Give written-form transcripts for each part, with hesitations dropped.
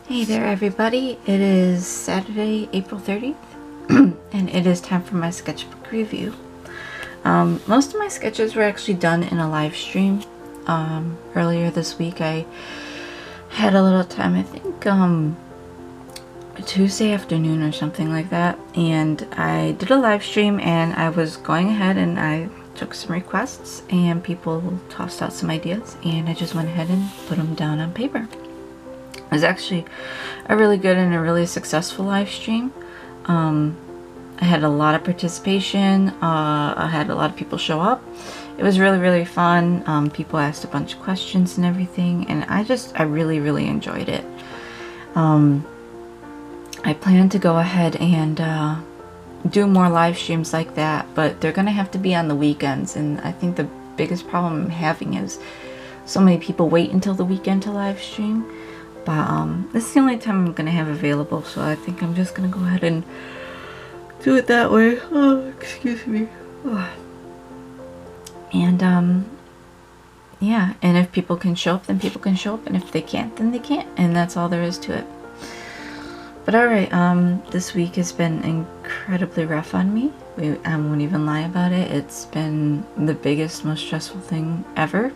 Hey there everybody, it is Saturday, April 30th, and it is time for my sketchbook review. Most of my sketches were actually done in a live stream. Earlier this week I had a little time, I think Tuesday afternoon or something like that, and I did a live stream and I was going ahead and I took some requests and people tossed out some ideas and I just went ahead and put them down on paper. It was actually a really good and a really successful live stream. I had a lot of participation. I had a lot of people show up. It was really fun. People asked a bunch of questions and everything, and I really enjoyed it. I plan to go ahead and do more live streams like that, but they're gonna have to be on the weekends, and I think the biggest problem I'm having is so many people wait until the weekend to live stream. But this is the only time I'm going to have available, so I think I'm just going to go ahead and do it that way. Oh, excuse me. Oh. And, yeah, and if people can show up, then people can show up, and if they can't, then they can't, and that's all there is to it. But alright, this week has been incredibly rough on me. I won't even lie about it. It's been the biggest, most stressful thing ever.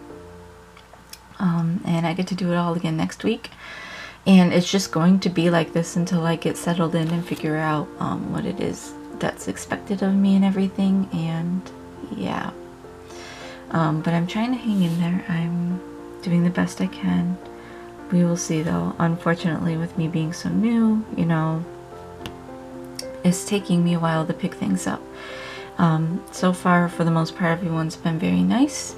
And I get to do it all again next week, and it's just going to be like this until I get settled in and figure out what it is that's expected of me and everything. And yeah, but I'm trying to hang in there. I'm doing the best I can. We will see though. Unfortunately, with me being so new, you know, it's taking me a while to pick things up. So far, for the most part, everyone's been very nice.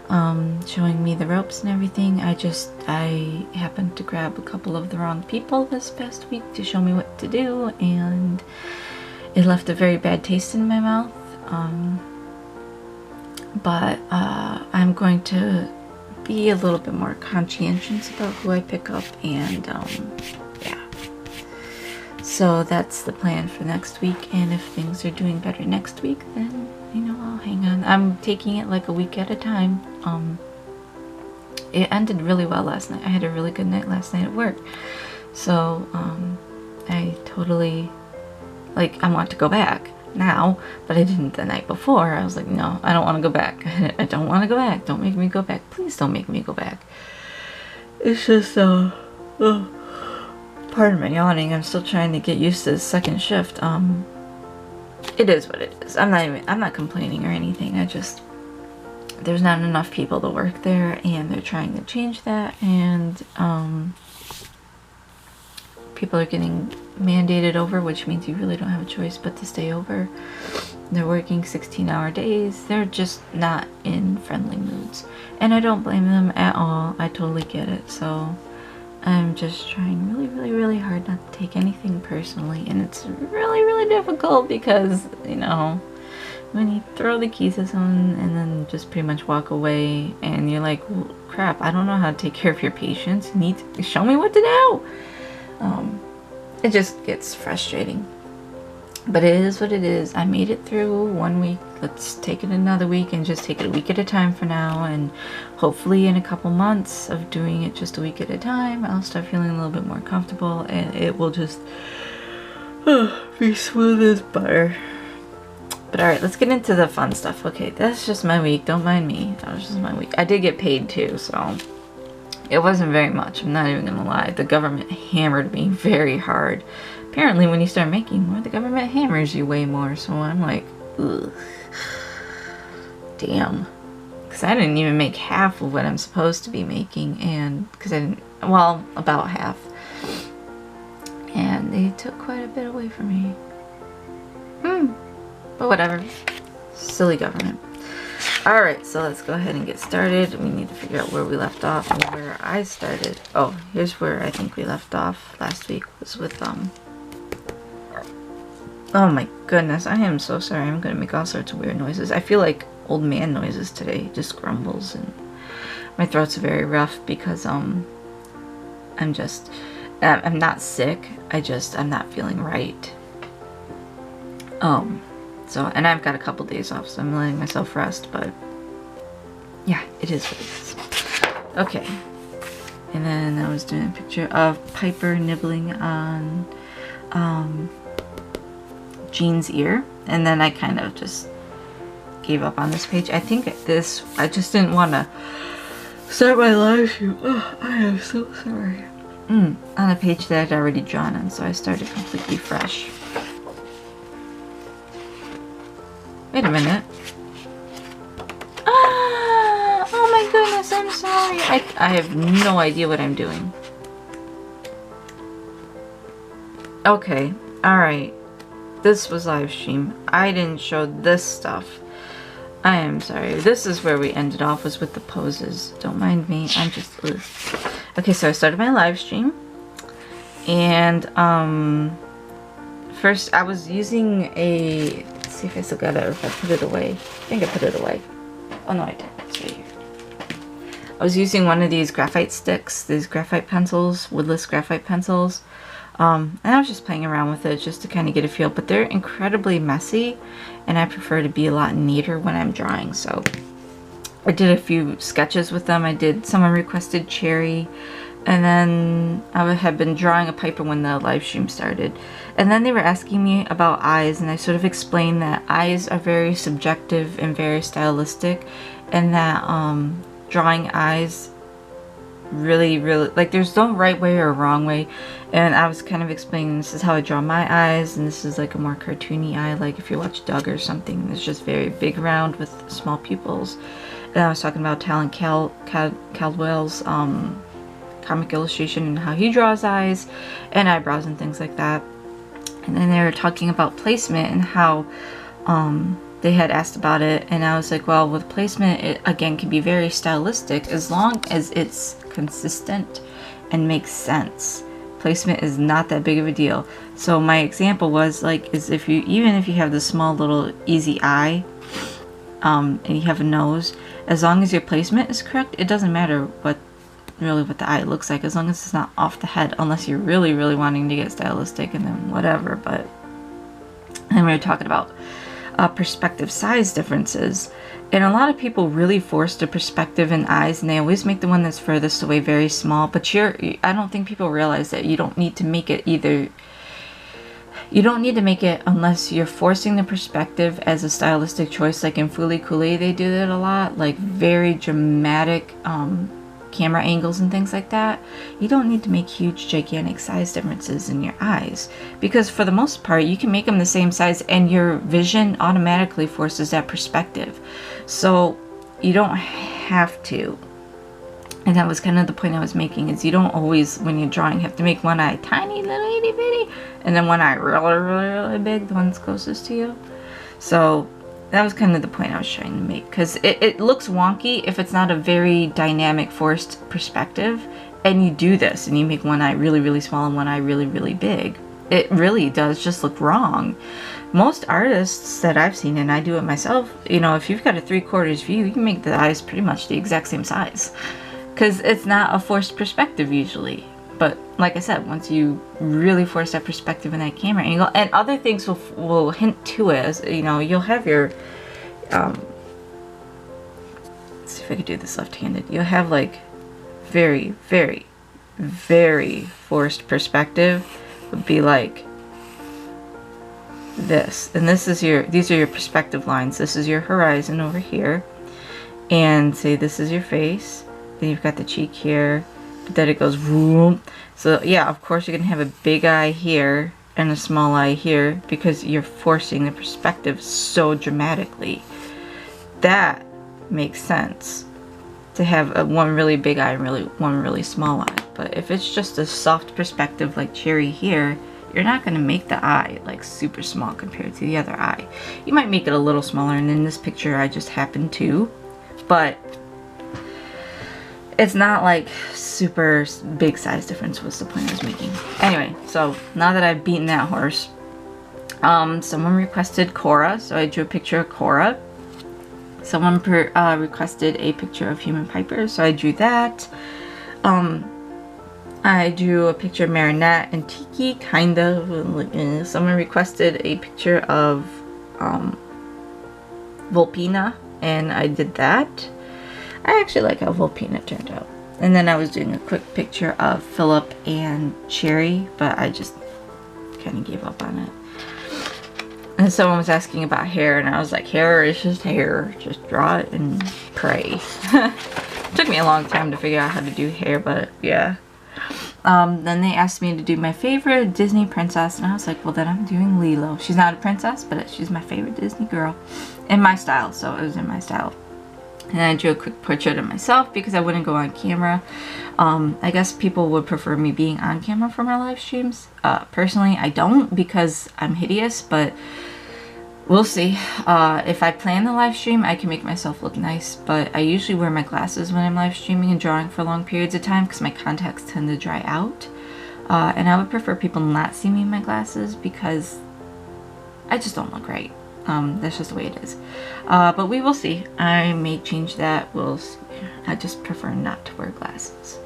Showing me the ropes and everything. I happened to grab a couple of the wrong people this past week to show me what to do, and it left a very bad taste in my mouth. But I'm going to be a little bit more conscientious about who I pick up, and yeah. So that's the plan for next week, and if things are doing better next week, then you know, I'll hang on. I'm taking it like a week at a time. It ended really well last night. I had a really good night last night at work. So, I totally, like, I want to go back now, but I didn't the night before. I was like, no, I don't want to go back. I don't want to go back. Don't make me go back. Please don't make me go back. It's just, pardon my yawning. I'm still trying to get used to the second shift. It is what it is. I'm not complaining or anything. There's not enough people to work there, and they're trying to change that, and people are getting mandated over, which means you really don't have a choice but to stay over. They're working 16-hour days. They're just not in friendly moods, and I don't blame them at all. I totally get it. So I'm just trying really hard not to take anything personally, and it's really difficult because, you know, when you throw the keys to someone and then just pretty much walk away, and you're like, well, crap, I don't know how to take care of your patients. You need to show me what to do. It just gets frustrating. But it is what it is. I made it through 1 week. Let's take it another week and just take it a week at a time for now. And hopefully in a couple months of doing it just a week at a time, I'll start feeling a little bit more comfortable, and it will just be smooth as butter. But alright, let's get into the fun stuff. Okay, that's just my week. Don't mind me. That was just my week. I did get paid too, so it wasn't very much. I'm not even gonna lie. The government hammered me very hard. Apparently when you start making more, the government hammers you way more. So I'm like, ugh. Damn. Because I didn't even make half of what I'm supposed to be making. And because I didn't, well, about half. And they took quite a bit away from me. But whatever. Silly government. Alright, so let's go ahead and get started. We need to figure out where we left off and where I started. Oh, here's where I think we left off last week, was with, oh my goodness, I am so sorry. I'm gonna make all sorts of weird noises. I feel like old man noises today, just grumbles, and my throat's very rough because, I'm not sick. I'm not feeling right. So, and I've got a couple days off, so I'm letting myself rest, but yeah, it is what it is. Okay, And then I was doing a picture of Piper nibbling on Jean's ear. And then I kind of just gave up on this page. I think this, I just didn't want to start my live stream. Oh, I am so sorry. On a page that I'd already drawn on, so I started completely fresh. Wait a minute. Ah! Oh my goodness, I'm sorry. I have no idea what I'm doing. Okay, alright. This was live stream. I didn't show this stuff. I am sorry. This is where we ended off, was with the poses. Don't mind me. I'm just... Ugh. Okay, so I started my live stream. And, first I was using a... Let's see if I still got it or if I put it away. I think I put it away. Oh no, I didn't. It's right here. I was using one of these graphite sticks, these graphite pencils, woodless graphite pencils. And I was just playing around with it just to kind of get a feel, but they're incredibly messy and I prefer to be a lot neater when I'm drawing. So I did a few sketches with them. I did, someone requested cherry, and then I had been drawing a Piper when the live stream started. And then they were asking me about eyes, and I sort of explained that eyes are very subjective and very stylistic, and that drawing eyes really like there's no right way or wrong way. And I was kind of explaining, this is how I draw my eyes, and this is like a more cartoony eye, like if you watch Doug or something, it's just very big round with small pupils. And I was talking about Talon Caldwell's comic illustration and how he draws eyes and eyebrows and things like that. And then they were talking about placement and how they had asked about it, and I was like, well, with placement, it again can be very stylistic as long as it's consistent and makes sense. Placement is not that big of a deal. So my example was like, is if you, even if you have this small little easy eye, and you have a nose, as long as your placement is correct, it doesn't matter what the eye looks like, as long as it's not off the head, unless you're really wanting to get stylistic, and then whatever. But then we were talking about perspective size differences, and a lot of people really force the perspective in eyes, and they always make the one that's furthest away very small. But I don't think people realize that you don't need to make it either. You don't need to make it unless you're forcing the perspective as a stylistic choice. Like in Fooly Cooley, they do that a lot, like very dramatic camera angles and things like that. You don't need to make huge gigantic size differences in your eyes, because for the most part you can make them the same size and your vision automatically forces that perspective, so you don't have to. And that was kind of the point I was making, is you don't always, when you're drawing, have to make one eye tiny little itty bitty and then one eye really big, the one that's closest to you. So that was kind of the point I was trying to make, because it looks wonky if it's not a very dynamic forced perspective and you do this and you make one eye really small and one eye really big. It really does just look wrong. Most artists that I've seen, and I do it myself, you know, if you've got a 3/4 view, you can make the eyes pretty much the exact same size, because it's not a forced perspective usually. But like I said, once you really force that perspective in that camera angle, and other things will hint to it, as you know, you'll have your let's see if I could do this left-handed. You'll have like very forced perspective would be like this, and this is these are your perspective lines. This is your horizon over here, and say this is your face, then you've got the cheek here, but then it goes boom. So yeah, of course you're gonna have a big eye here and a small eye here, because you're forcing the perspective so dramatically. That makes sense, to have one really big eye and one really small eye. But if it's just a soft perspective like Cherry here, you're not going to make the eye like super small compared to the other eye. You might make it a little smaller, and in this picture I just happened to, but it's not like super big size difference was the point I was making. Anyway, so now that I've beaten that horse, someone requested Cora, so I drew a picture of Cora. Someone requested a picture of Human Piper, so I drew that. I drew a picture of Marinette and Tiki, kind of. Someone requested a picture of Volpina, and I did that. I actually like how Volpina turned out. And then I was doing a quick picture of Philip and Cherry, but I just kind of gave up on it. And someone was asking about hair, and I was like, hair is just hair. Just draw it and pray. It took me a long time to figure out how to do hair, but yeah. Then they asked me to do my favorite Disney princess, and I was like, well, then I'm doing Lilo. She's not a princess, but she's my favorite Disney girl. In my style, so it was in my style. And I drew a quick portrait of myself because I wouldn't go on camera. I guess people would prefer me being on camera for my live streams. Personally, I don't because I'm hideous, but we'll see. If I plan the live stream, I can make myself look nice, but I usually wear my glasses when I'm live streaming and drawing for long periods of time because my contacts tend to dry out. And I would prefer people not see me in my glasses because I just don't look right. That's just the way it is. But we will see. I may change that. We'll see. I just prefer not to wear glasses.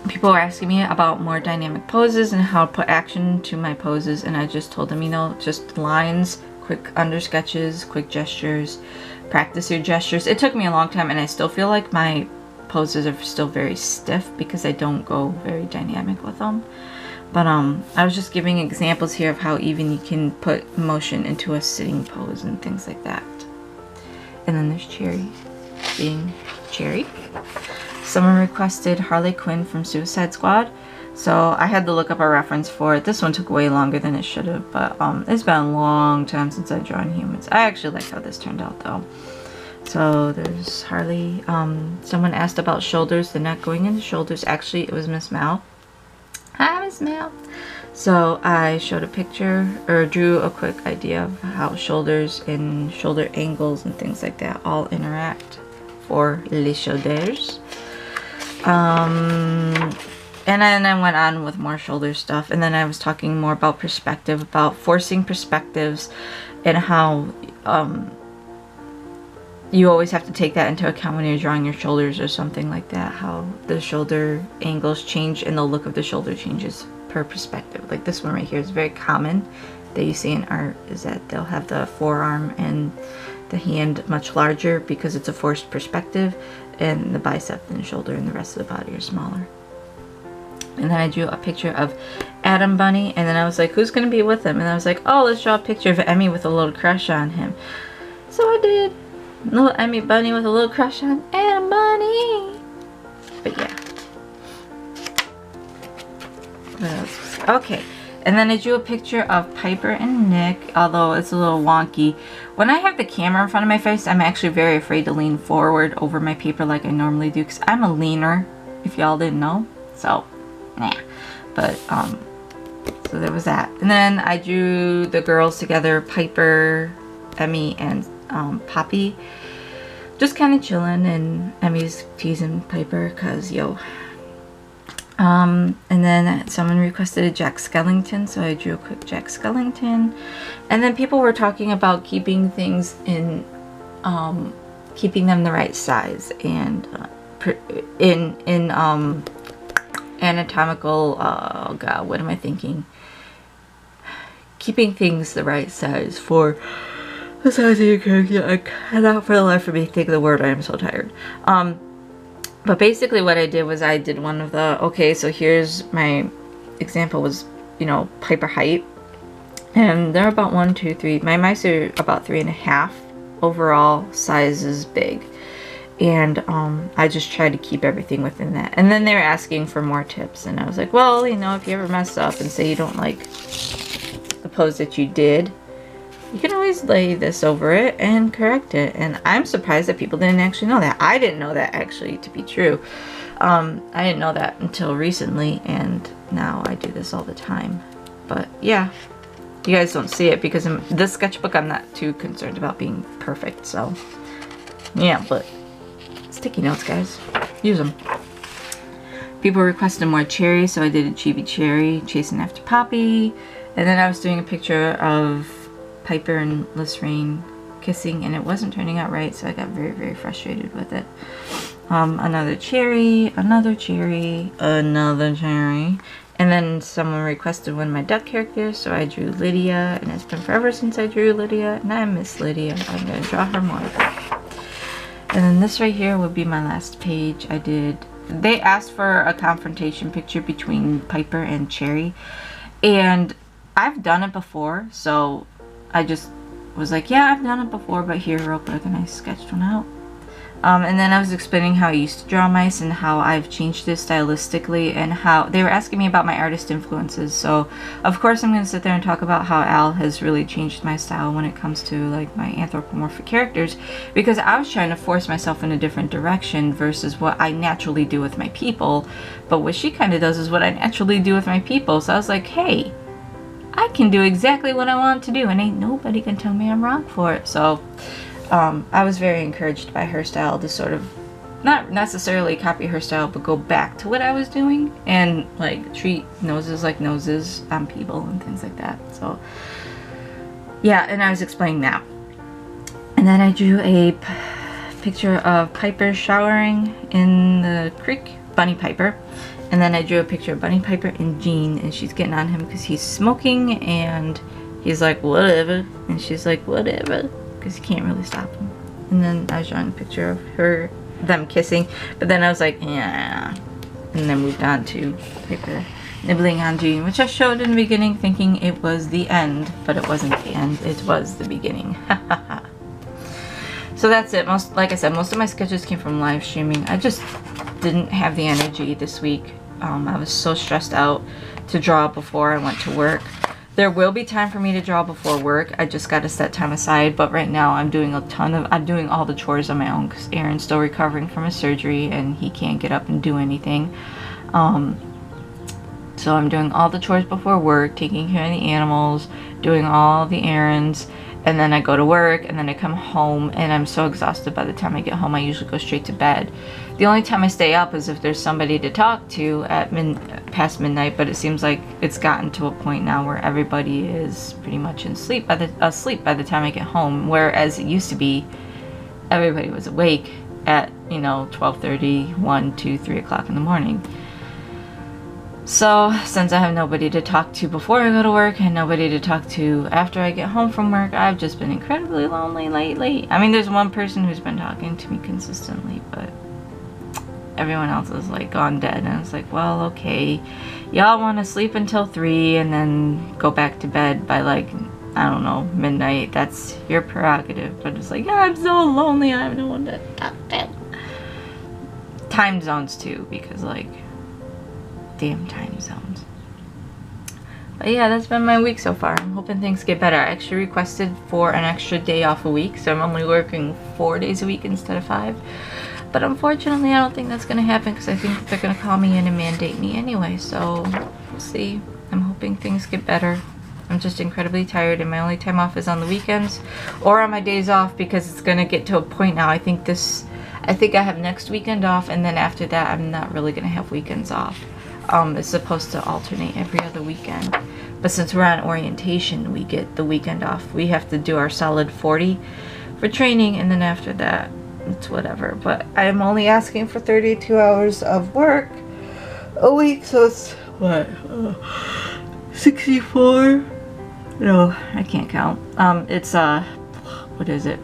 People were asking me about more dynamic poses and how to put action to my poses, and I just told them, you know, just lines, quick under sketches, quick gestures, practice your gestures. It took me a long time, and I still feel like my poses are still very stiff because I don't go very dynamic with them. But I was just giving examples here of how even you can put motion into a sitting pose and things like that. And then there's Cherry being Cherry. Someone requested Harley Quinn from Suicide Squad, so I had to look up a reference for it. This one took way longer than it should have, but it's been a long time since I've drawn humans. I actually like how this turned out though. So there's Harley. Someone asked about shoulders, the neck going into shoulders. Actually, it was Miss Mal. Hi, Miss Mal. So I showed a picture, or drew a quick idea of how shoulders and shoulder angles and things like that all interact for les shoulders. And then I went on with more shoulder stuff, and then I was talking more about perspective, about forcing perspectives, and how you always have to take that into account when you're drawing your shoulders or something like that, how the shoulder angles change and the look of the shoulder changes per perspective. Like this one right here is very common that you see in art, is that they'll have the forearm and the hand much larger because it's a forced perspective, and the bicep and the shoulder and the rest of the body are smaller. And then I drew a picture of Adam Bunny, and then I was like, who's going to be with him? And I was like, oh, let's draw a picture of Emmy with a little crush on him. So I did. Little Emmy Bunny with a little crush on Adam Bunny. But yeah. What else? Okay. And then I drew a picture of Piper and Nick, although it's a little wonky. When I have the camera in front of my face, I'm actually very afraid to lean forward over my paper like I normally do, because I'm a leaner, if y'all didn't know. So, nah. But, so there was that. And then I drew the girls together, Piper, Emmy, and Poppy. Just kind of chilling, and Emmy's teasing Piper, because, yo. And then someone requested a Jack Skellington, so I drew a quick Jack Skellington. And then people were talking about keeping things in, keeping them the right size, and in anatomical, oh god, what am I thinking? Keeping things the right size for the size of your character. I cannot for the life of me think of the word. I am so tired. But basically what I did was I did one of the, okay, so here's my example was, you know, Piper height. And they're about 1, 2, 3. My mice are about 3.5. Overall size is big. And I just tried to keep everything within that. And then they were asking for more tips. And I was like, well, you know, if you ever mess up and say you don't like the pose that you did, you can always lay this over it and correct it. And I'm surprised that people didn't actually know that. I didn't know that actually to be true. I didn't know that until recently, and now I do this all the time. But yeah, you guys don't see it because in this sketchbook I'm not too concerned about being perfect. So yeah, but sticky notes, guys, use them. People requested more Cherry, so I did a chibi Cherry chasing after Poppy. And then I was doing a picture of Piper and Lysraine kissing, and it wasn't turning out right, so I got very, very frustrated with it. Another Cherry, another Cherry, another Cherry. And then someone requested one of my duck characters, so I drew Lydia, and it's been forever since I drew Lydia, and I miss Lydia. I'm going to draw her more. And then this right here would be my last page. They asked for a confrontation picture between Piper and Terri, and I've done it before, so I just was like, yeah, I've done it before, but here real quick, and I sketched one out. And then I was explaining how I used to draw mice and how I've changed this stylistically, and how they were asking me about my artist influences. So of course I'm going to sit there and talk about how Al has really changed my style when it comes to like my anthropomorphic characters, because I was trying to force myself in a different direction versus what I naturally do with my people. But what she kind of does is what I naturally do with my people. So I was like, hey, I can do exactly what I want to do, and ain't nobody can tell me I'm wrong for it. So I was very encouraged by her style to sort of not necessarily copy her style, but go back to what I was doing and like treat noses like noses on people and things like that. So yeah, and I was explaining that. And then I drew a picture of Piper showering in the creek, Bunny Piper. And then I drew a picture of Bunny Piper and Jean, and she's getting on him because he's smoking, and he's like, whatever. And she's like, whatever, because you can't really stop him. And then I was drawing a picture of them kissing, but then I was like, yeah. And then moved on to Piper nibbling on Jean, which I showed in the beginning thinking it was the end, but it wasn't the end, it was the beginning. So that's it. Like I said, most of my sketches came from live streaming. I just didn't have the energy this week. I was so stressed out to draw before I went to work. There will be time for me to draw before work. I just got to set time aside. But right now I'm doing I'm doing all the chores on my own because Aaron's still recovering from his surgery and he can't get up and do anything. So I'm doing all the chores before work, taking care of the animals, doing all the errands, and then I go to work, and then I come home, and I'm so exhausted by the time I get home. I usually go straight to bed. The only time I stay up is if there's somebody to talk to at past midnight, but it seems like it's gotten to a point now where everybody is pretty much asleep by the time I get home, whereas it used to be everybody was awake at, 12:30, 1, 2, 3 o'clock in the morning. So, since I have nobody to talk to before I go to work and nobody to talk to after I get home from work, I've just been incredibly lonely lately. I mean, there's one person who's been talking to me consistently, but everyone else is like gone dead. And it's like, well, okay, y'all want to sleep until 3 and then go back to bed by like, I don't know, midnight. That's your prerogative. But it's like, yeah, I'm so lonely. I have no one to talk to. Time zones too, because like, damn time zones. But yeah, that's been my week so far. I'm hoping things get better. I actually requested for an extra day off a week, so I'm only working 4 days a week instead of 5. But unfortunately, I don't think that's going to happen because I think that they're going to call me in and mandate me anyway. So we'll see. I'm hoping things get better. I'm just incredibly tired, and my only time off is on the weekends or on my days off, because it's going to get to a point now. I think I have next weekend off, and then after that, I'm not really going to have weekends off. It's supposed to alternate every other weekend, but since we're on orientation, we get the weekend off. We have to do our solid 40 for training, and then after that, it's whatever. But I'm only asking for 32 hours of work a week, so it's what, 64? No, I can't count. It's what is it,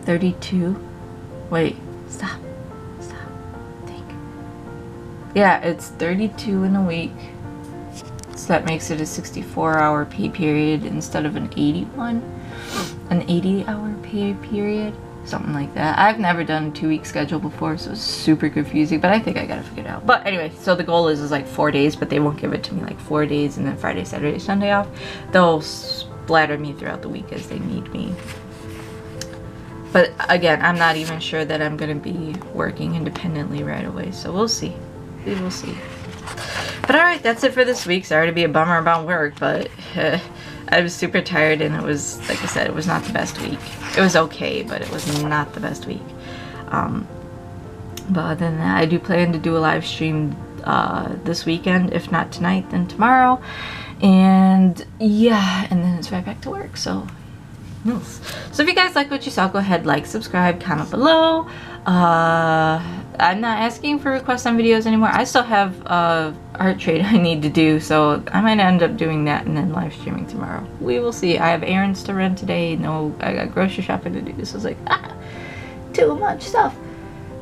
32? Wait, stop. Yeah, it's 32 in a week, so that makes it a 64-hour pay period instead of an 80-hour pay period, something like that. I've never done a 2-week schedule before, so it's super confusing, but I think I gotta figure it out. But anyway, so the goal is like 4 days, but they won't give it to me like 4 days and then Friday, Saturday, Sunday off. They'll splatter me throughout the week as they need me. But again, I'm not even sure that I'm gonna be working independently right away, so we'll see. We will see. But alright, that's it for this week. Sorry to be a bummer about work, but I was super tired, and it was, like I said, it was not the best week. It was okay, but it was not the best week. But other than that, I do plan to do a live stream this weekend. If not tonight, then tomorrow. And yeah, and then it's right back to work, so nice. So if you guys like what you saw, go ahead, like, subscribe, comment below. I'm not asking for requests on videos anymore. I still have art trade I need to do, so I might end up doing that and then live streaming tomorrow. We will see. I have errands to run today. No, I got grocery shopping to do. So it's like, too much stuff.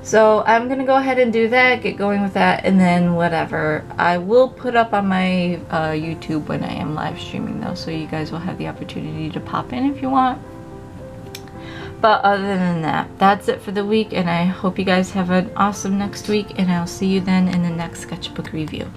So I'm gonna go ahead and do that, get going with that, and then whatever. I will put up on my YouTube when I am live streaming though, so you guys will have the opportunity to pop in if you want. But other than that, that's it for the week, and I hope you guys have an awesome next week, and I'll see you then in the next sketchbook review.